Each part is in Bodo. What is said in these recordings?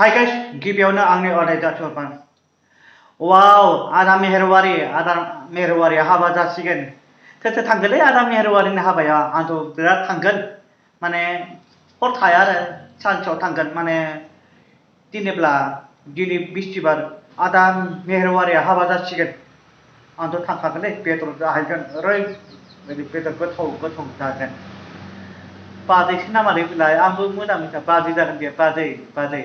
हाय गाइस गिबियावनो आंनि अराय जाथ'बाय वाव आदा मेहेरवारिया हाबा जासिगोन सोर सोर थांगोनलै आदा मेहेरवारिनि हाबाया आंथ' बिराद थांगोन माने हर थाया आरो सानसेयाव थांगोन माने दिनै बिस्थिबार आदा मेहेरवारिया हाबा जासिगोन आंथ' थांखागोनलै बेदर जाहैगोन ओरैबायदि बेदर गोथाव जागोन बाजैसो नामालै बेलाय आंबो मोजां मिथिया बाजै जागोन बेयो बाजै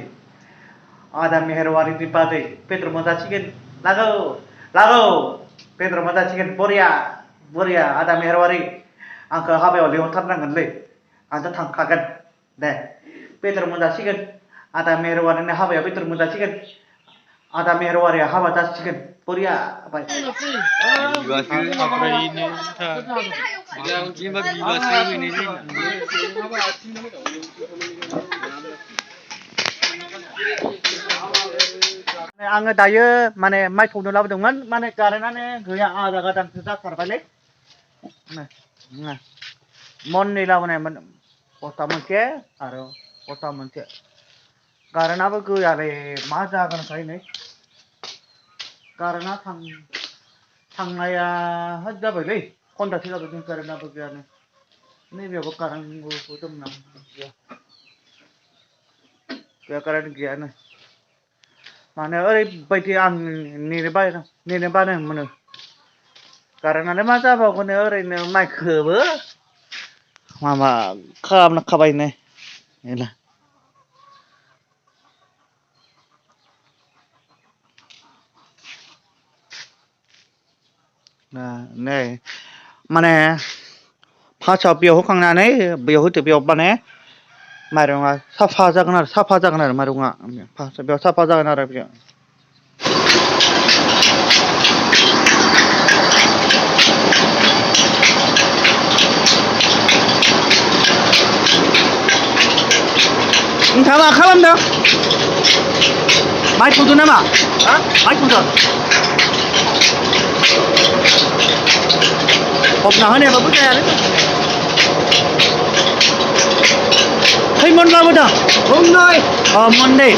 आदा मेहेरवारिनि बाजै बेदर मोनजासिगोन लागौ बेदर मोनजासिगोन बरिया आदा मेहेरवारि आंखौ हाबायाव लिंहरथारनांगोनलै आंथ' थांखागोन दे बेदर मोनजासिगोन आदा मेहेरवारिनि हाबायाव बेदर मोनजासिगोन आदा मेहेरवारिया हाबा जासिगोन बरिया आङो दायो माने माइ सौनो लाबोदोंमोन माने कारेन्टआनो गैया आजा गादानसो जाथारबायलै मननै लाबोनायमोन बस्ता मोनसे आरो बस्ता मोनसे कारेन्टआबो गैयालै मा जागोनथाय नै कारेन्टआ थांनाया होद जाबायलै घन्टासे जाबाय जों कारेन्टआबो गैयानो नैबेयावबो कारेन्टबो दंना गैया कारेन्ट गैयानो माने ओरैबायदि आं नेनो बानो मोनो कारेन्टआलाय मा जाबावगोन ओरैनो माइखौबो माबा खालामना खाबायनो नै माने फार्स्टआव बेयाव होखांनानै बेयाव होदो बेयाव माने माइरङा साफा जागोन आरो माइरङा बेयाव साफा जागोन आरो बेयाव नोंथाङा मा खालामदों माइ सौदों नामा माइ सौदों फबना होनायाबाबो जायालै खै मन लाबोदों मननै